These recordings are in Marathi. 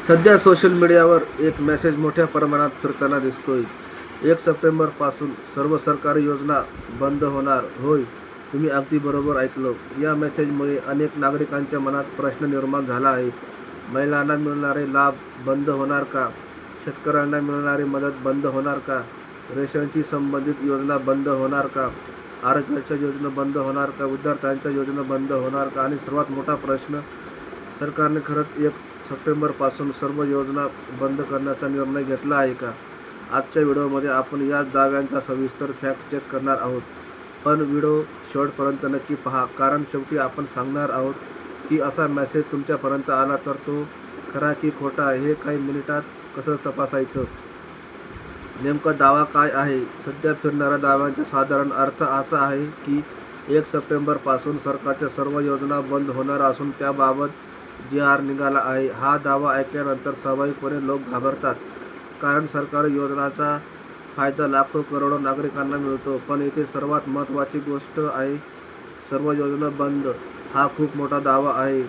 सध्या सोशल मीडियावर एक मेसेज मोठ्या प्रमाणात फिरताना दिसतोय. 1 सप्टेंबरपासून सर्व सरकारी योजना बंद होणार. होय, तुम्ही अगदी बरोबर ऐकलं. या मेसेजमुळे अनेक नागरिकांच्या मनात प्रश्न निर्माण झाला आहे. महिलांना मिळणारे लाभ बंद होणार का? शेतकऱ्यांना मिळणारी मदत बंद होणार का? रेशनशी संबंधित योजना बंद होणार का? आरोग्याच्या योजना बंद होणार का? विद्यार्थ्यांच्या योजना बंद होणार का? आणि सर्वात मोठा प्रश्न, सरकारने खरंच 1 सप्टेंबरपासून सर्व योजना बंद करण्याचा निर्णय घेतला आहे का? आजच्या व्हिडिओमध्ये आपण याच दाव्यांचा सविस्तर फॅक्ट चेक करणार आहोत. पण व्हिडिओ शेवटपर्यंत नक्की पहा, कारण शेवटी आपण सांगणार आहोत की असा मेसेज तुमच्यापर्यंत आला तर तो खरा की खोटा हे काही मिनिटात कसं तपासायचं. नेमका दावा काय आहे? सध्या फिरणाऱ्या दाव्यांचा साधारण अर्थ असा आहे की 1 सप्टेंबरपासून सरकारच्या सर्व योजना बंद होणार असून त्याबाबत जी.आर. निघाला आहे. हा दावा ऐकल्यानंतर स्वाभाविकपणे लोक घाबरतात, कारण सरकारी योजनांचा फायदा लाखो करोडो नागरिकांना मिळतो. पण इथे सर्वात महत्त्वाची गोष्ट आहे, सर्व योजना बंद हा खूप मोठा दावा आहे.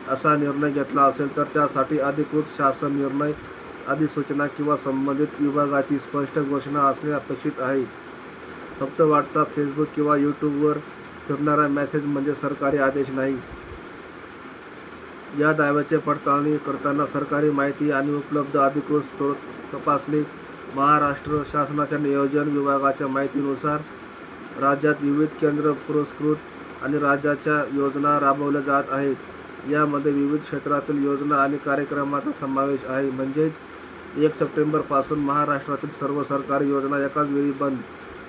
असा निर्णय घेतला असेल तर त्यासाठी अधिकृत शासन निर्णय, अधिसूचना किंवा संबंधित विभागाची स्पष्ट घोषणा असणे अपेक्षित आहे. फक्त व्हॉट्सअप, फेसबुक किंवा यूट्यूबवर फिरणारा मेसेज म्हणजे सरकारी आदेश नाही. या दाव्याची पडताळणी करताना सरकारी माहिती आणि उपलब्ध अधिकृत स्रोत तपासले. महाराष्ट्र शासनाच्या नियोजन विभागाच्या माहितीनुसार राज्यात विविध केंद्र पुरस्कृत आणि राज्याच्या योजना राबवल्या जात आहेत. यामध्ये विविध क्षेत्रातील योजना आणि कार्यक्रमांचा समावेश आहे. म्हणजेच 1 सप्टेंबरपासून महाराष्ट्रातील सर्व सरकारी योजना एकाच वेळी बंद,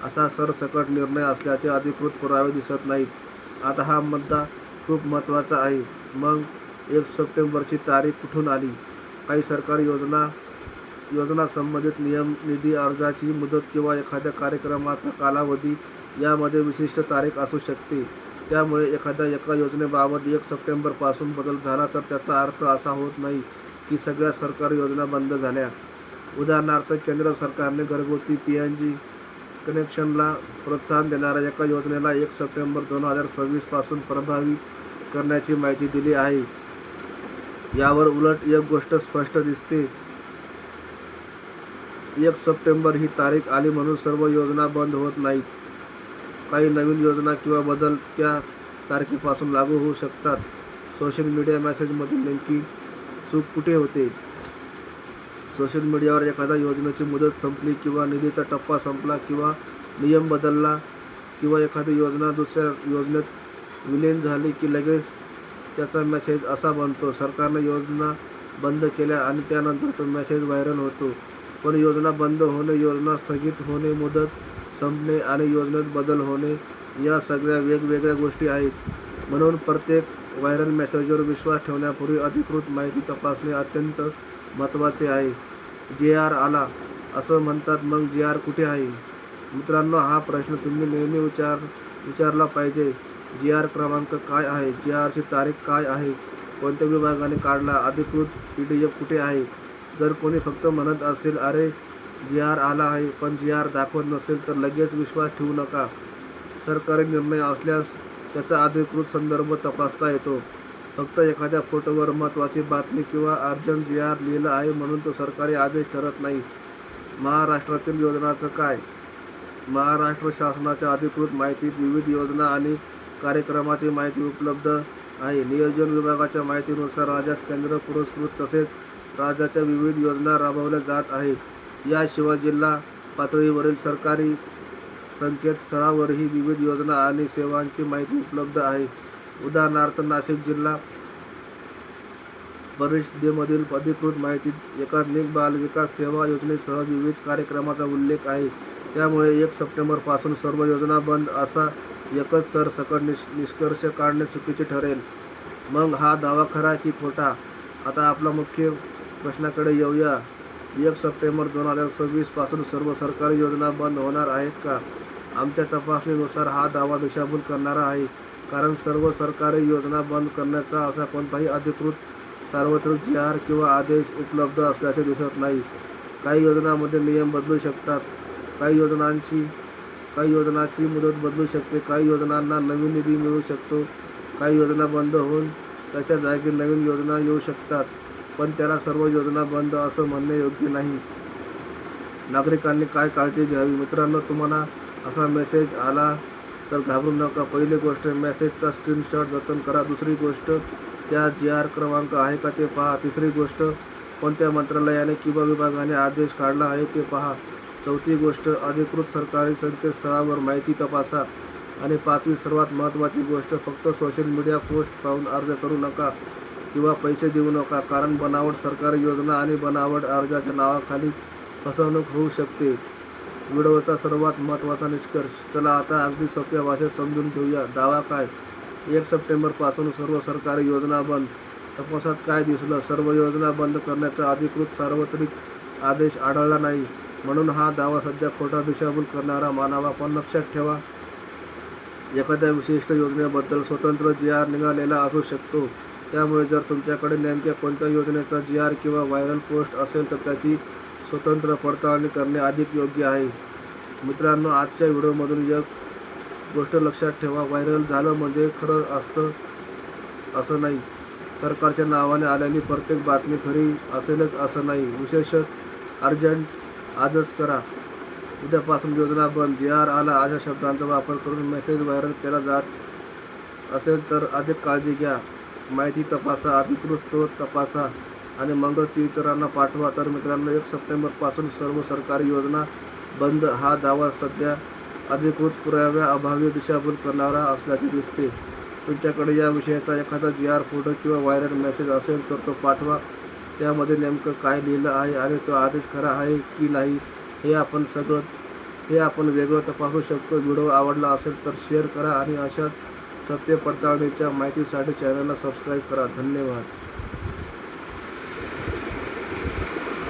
असा सरसकट निर्णय असल्याचे अधिकृत पुरावे दिसत नाहीत. आता हा मुद्दा खूप महत्त्वाचा आहे. मग 1 सप्टेंबरची तारीख कुठून आली? काही सरकारी योजना संबंधित नियम, निधी अर्जाची मुदत किंवा एखाद्या कार्यक्रमाचा कालावधी यामध्ये विशिष्ट तारीख असू शकते. त्यामुळे एका योजनेबाबत 1 सप्टेंबरपासून बदल झाला तर त्याचा अर्थ असा होत नाही की सगळ्या सरकारी योजना बंद झाल्या. उदाहरणार्थ, केंद्र सरकारने घरगुती पीएनजी कनेक्शनला प्रोत्साहन देणाऱ्या एका योजनेला 1 सप्टेंबर 2026 पासून प्रभावी करण्याची माहिती दिली आहे. यावर उलट एक गोष्ट स्पष्ट दिसते. 1 सप्टेंबर ही तारीख आली म्हणून सर्व योजना बंद होत नाहीत. काही नवीन योजना किंवा बदल त्या तारखेपासून लागू होऊ शकतात. सोशल मीडिया मेसेजमध्ये नेमकी चूक कुठे होते? सोशल मीडियावर एखाद्या योजनेची मुदत संपली किंवा निधीचा टप्पा संपला किंवा नियम बदलला किंवा एखादी योजना दुसऱ्या योजनेत विलीन झाली की लगेच त्याचा मेसेज असा बनतो, सरकारने योजना बंद केल्या, आणि त्यानंतर तो मेसेज व्हायरल होतो. पण योजना बंद होणे, योजना स्थगित होणे, मुदत संपणे आणि योजनेत बदल होणे या सगळ्या वेगवेगळ्या गोष्टी आहेत. म्हणून प्रत्येक व्हायरल मेसेजवर विश्वास ठेवण्यापूर्वी अधिकृत माहिती तपासणे अत्यंत महत्त्वाचे आहे. जी.आर. आला असं म्हणतात, मग जी.आर. कुठे आहे? मित्रांनो, हा प्रश्न तुम्ही नेहमी विचारला पाहिजे. जी.आर. क्रमांक काय आहे? जी.आर.ची तारीख काय आहे? कोणत्या विभागाने काढला? अधिकृत PDF कुठे आहे? जर कोणी फक्त म्हणत असेल, अरे जी.आर. आला आहे, पण जी.आर. दाखवत नसेल तर लगेच विश्वास ठेवू नका. सरकारी निर्णय असल्यास त्याचा अधिकृत संदर्भ तपासता येतो. फक्त एखाद्या फोटोवर महत्त्वाची बातमी किंवा अर्जंट जी.आर. लिहिलं आहे म्हणून तो सरकारी आदेश ठरत नाही. महाराष्ट्रातील योजनांचं काय? महाराष्ट्र शासनाच्या अधिकृत माहितीत विविध योजना आणि कार्यक्रमाची माहिती उपलब्ध आहे. नियोजन विभागाच्या माहितीनुसार राज्यात केंद्र पुरस्कृत तसेच राज्याच्या विविध योजना राबवल्या जात आहेत. याशिवाय जिल्हा पातळीवरील सरकारी संकेतस्थळावरही विविध योजना आणि सेवांची माहिती उपलब्ध आहे. उदाहरणार्थ, नाशिक जिल्हा परिषदेमधील अधिकृत माहितीत एकात्मिक बाल विकास सेवा योजनेसह विविध कार्यक्रमांचा उल्लेख आहे. त्यामुळे 1 सप्टेंबरपासून सर्व योजना बंद असा एकच सरसकट निष्कर्ष काढणे चुकीचे ठरेल. मग हा दावा खरा की खोटा? आता आपला मुख्य प्रश्नाकडे येऊया. 1 सप्टेंबर 2026 पासून सर्व सरकारी योजना बंद होणार आहेत का? आमच्या तपासणीनुसार हा दावा दिशाभूल करणारा आहे, कारण सर्व सरकारी योजना बंद करण्याचा असा कोणताही अधिकृत सार्वत्रिक जी.आर. किंवा आदेश उपलब्ध असल्याचे दिसत नाही. काही योजनांमध्ये नियम बदलू शकतात, काही योजनांची मुदत बदलू शकते, काही योजनांना नवीन निधी मिळू शकतो, काही योजना बंद होऊन त्याच्या जागी नवीन योजना येऊ शकतात. पण त्याला सर्व योजना बंद असं म्हणणे योग्य नाही. नागरिकांनी काय काळजी घ्यावी? मित्रांनो, तुम्हाला असा मेसेज आला तर घाबरू नका. पहिली गोष्ट, मेसेजचा स्क्रीनशॉट जतन करा. दुसरी गोष्ट, त्या GR क्रमांक आहे का ते पहा. तिसरी गोष्ट, कोणत्या मंत्रालयाने किंवा विभागाने आदेश काढला आहे ते पहा. चौथी गोष्ट, अधिकृत सरकारी संकेतस्थळावर माहिती तपासा. आणि पाचवी सर्वात महत्त्वाची गोष्ट, फक्त सोशल मीडिया पोस्ट पाहून अर्ज करू नका किंवा पैसे देऊ नका, कारण बनावट सरकारी योजना आणि बनावट अर्जाच्या नावाखाली फसवणूक होऊ शकते. व्हिडिओचा सर्वात महत्त्वाचा निष्कर्ष. चला आता अगदी सोप्या भाषेत समजून घेऊया. दावा काय? 1 सप्टेंबरपासून सर्व सरकारी योजना बंद. तपासात काय दिसलं? सर्व योजना बंद करण्याचा अधिकृत सार्वत्रिक आदेश आढळला नाही. म्हणून हा दावा सध्या खोटा दिशाभूल करणारा मानावा. पण लक्षात ठेवा, एखाद्या विशिष्ट योजनेबद्दल स्वतंत्र GR निघालेला असू शकतो. त्यामुळे जर तुमच्याकडे नेमक्या कोणत्या योजनेचा GR किंवा व्हायरल पोस्ट असेल तर त्याची स्वतंत्र पडताळणी करणे अधिक योग्य आहे. मित्रांनो, आजच्या व्हिडिओमधून एक गोष्ट लक्षात ठेवा, व्हायरल झालं म्हणजे खरं असतं असं नाही. सरकारच्या नावाने आलेली प्रत्येक बातमी खरी असेलच असं नाही. विशेषत अर्जंट, आजच करा, उद्यापासून योजना बंद, GR आला अशा शब्दांचा वापर करून मेसेज व्हायरल केला जात असेल तर अधिक काळजी घ्या. माहिती तपासा, अधिकृत स्रोत तपासा आणि मगच ती इतरांना पाठवा. तर मित्रांनो, 1 सप्टेंबरपासून सर्व सरकारी योजना बंद हा दावा सध्या अधिकृत पुराव्याअभावी दिशाभूल करणारा असल्याचे दिसते. तुमच्याकडे या विषयाचा एखादा GR फोटो किंवा व्हायरल मेसेज असेल तर तो पाठवा. त्यामध्ये नेमकं काय लिहिलं आहे आणि तो आदेश खरा आहे की नाही हे आपण वेगळं तपासू शकतो. व्हिडिओ आवडला असेल तर शेअर करा आणि अशाच सत्य पडताळणीच्या माहितीसाठी चॅनलला सबस्क्राईब करा. धन्यवाद.